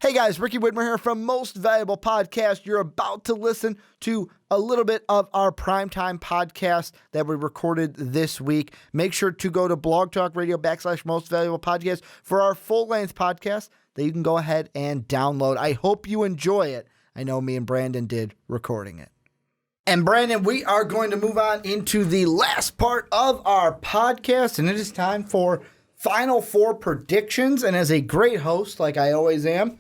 Hey guys, Ricky Widmer here from Most Valuable Podcast. You're about to listen to a little bit of our primetime podcast that we recorded this week. Make sure to go to Blog Talk Radio / Most Valuable Podcast for our full-length podcast that you can go ahead and download. I hope you enjoy it. I know me and Brandon did recording it. And Brandon, we are going to move on into the last part of our podcast, and it is time for Final Four predictions. And as a great host, like I always am,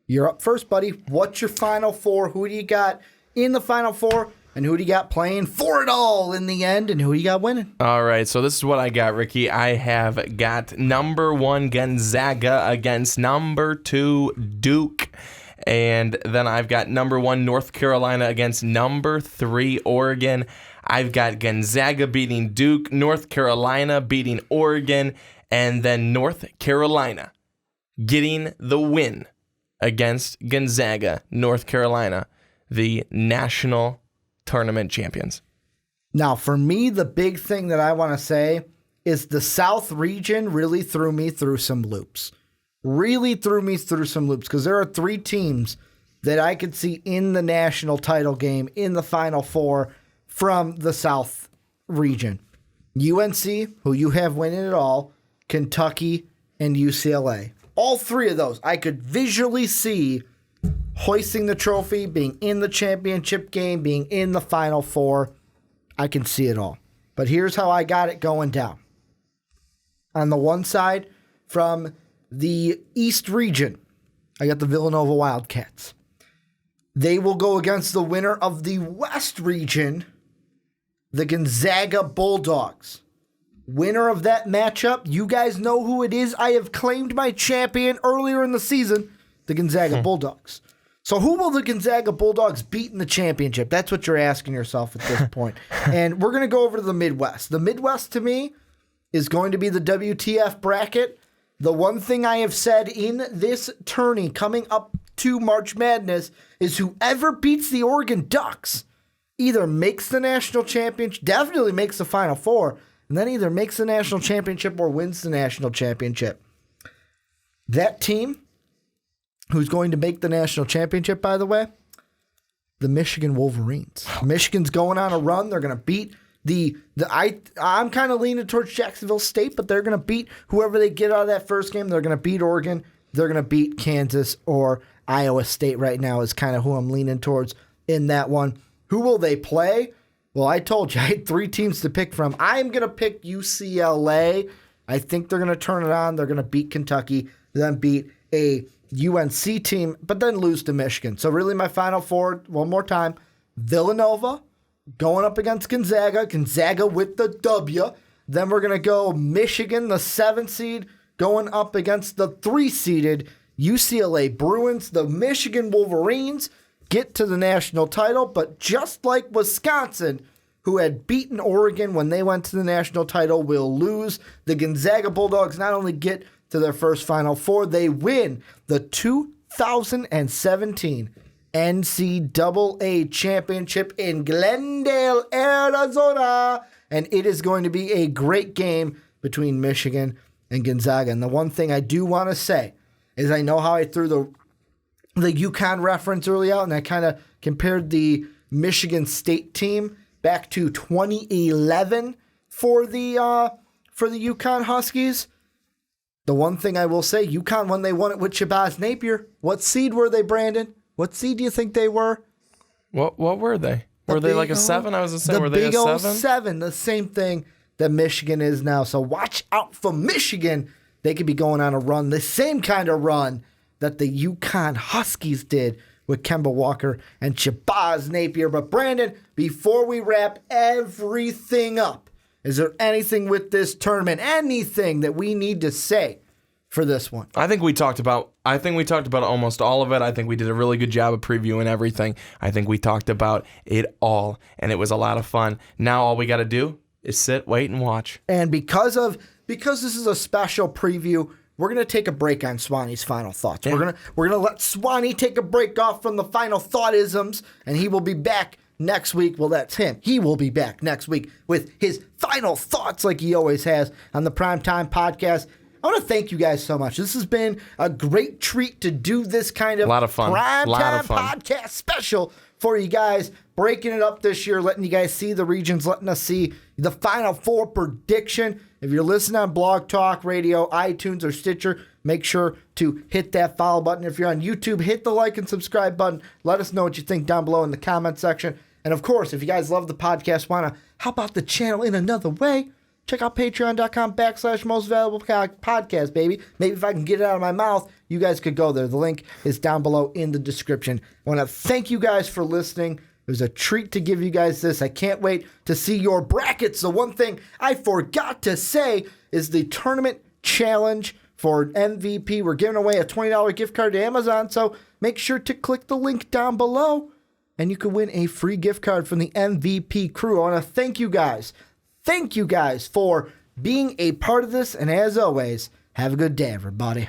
you're up first, buddy. What's your Final Four? Who do you got in the Final Four? And who do you got playing for it all in the end? And who do you got winning? All right, so this is what I got, Ricky. I have got number 1 Gonzaga against number 2 Duke. And then I've got number 1 North Carolina against number 3 Oregon. I've got Gonzaga beating Duke, North Carolina beating Oregon, and then North Carolina getting the win against Gonzaga, North Carolina, the national tournament champions. Now, for me, the big thing that I want to say is the South region really threw me through some loops. Because there are 3 teams that I could see in the national title game in the Final Four from the South region. UNC, who you have winning it all, Kentucky, and UCLA. All 3 of those, I could visually see hoisting the trophy, being in the championship game, being in the Final Four. I can see it all. But here's how I got it going down. On the one side, from the East region, I got the Villanova Wildcats. They will go against the winner of the West region, the Gonzaga Bulldogs. Winner of that matchup, you guys know who it is. I have claimed my champion earlier in the season, the Gonzaga Bulldogs. So who will the Gonzaga Bulldogs beat in the championship? That's what you're asking yourself at this point. And we're going to go over to the Midwest. The Midwest, to me, is going to be the WTF bracket. The one thing I have said in this tourney coming up to March Madness is whoever beats the Oregon Ducks either makes the national championship, definitely makes the Final Four, and then either makes the national championship or wins the national championship. That team, who's going to make the national championship, by the way, the Michigan Wolverines. Michigan's going on a run. They're going to beat I'm kind of leaning towards Jacksonville State, but they're going to beat whoever they get out of that first game. They're going to beat Oregon. They're going to beat Kansas or Iowa State right now is kind of who I'm leaning towards in that one. Who will they play? Well, I told you I had 3 teams to pick from. I'm going to pick UCLA. I think they're going to turn it on. They're going to beat Kentucky, then beat a UNC team, but then lose to Michigan. So really my Final Four, one more time, Villanova going up against Gonzaga. Gonzaga with the W. Then we're going to go Michigan, the 7th seed, going up against the 3-seeded UCLA Bruins. The Michigan Wolverines get to the national title, but just like Wisconsin, who had beaten Oregon when they went to the national title, will lose. The Gonzaga Bulldogs not only get to their first Final Four, they win the 2017 NCAA championship in Glendale, Arizona. And it is going to be a great game between Michigan and Gonzaga. And the one thing I do want to say is I know how I threw the UConn reference early out, and I kind of compared the Michigan State team back to 2011 for the UConn Huskies. The one thing I will say, UConn, when they won it with Shabazz Napier, what seed were they, Brandon? What seed do you think they were? What were they? Were they like a 7? I was going to say, were they a 7? The big 7, the same thing that Michigan is now. So watch out for Michigan. They could be going on a run, the same kind of run that the UConn Huskies did with Kemba Walker and Shabazz Napier. But Brandon, before we wrap everything up, is there anything with this tournament, anything that we need to say for this one? I think we talked about almost all of it. I think we did a really good job of previewing everything. I think we talked about it all, and it was a lot of fun. Now all we got to do is sit, wait, and watch. And because this is a special preview, we're going to take a break on Swanee's final thoughts. Yeah. We're gonna let Swanee take a break off from the final thought-isms, and he will be back next week. Well, that's him. He will be back next week with his final thoughts like he always has on the Primetime Podcast. I want to thank you guys so much. This has been a great treat to do this kind of lot of fun. primetime podcast special for you guys, breaking it up this year, letting you guys see the regions, letting us see the Final Four prediction. If you're listening on Blog Talk Radio, iTunes, or Stitcher, make sure to hit that follow button. If you're on YouTube, hit the like and subscribe button. Let us know what you think down below in the comment section. And of course, if you guys love the podcast, want to help out the channel in another way, check out patreon.com/mostvaluablepodcast, baby. Maybe if I can get it out of my mouth, you guys could go there. The link is down below in the description. I want to thank you guys for listening. It was a treat to give you guys this. I can't wait to see your brackets. The one thing I forgot to say is the tournament challenge for MVP. We're giving away a $20 gift card to Amazon, so make sure to click the link down below, and you can win a free gift card from the MVP crew. I want to thank you guys. Thank you guys for being a part of this, and as always, have a good day, everybody.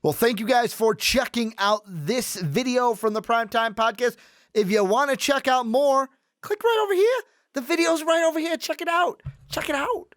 Well, thank you guys for checking out this video from the Primetime Podcast. If you want to check out more, click right over here. The video's right over here. Check it out. Check it out.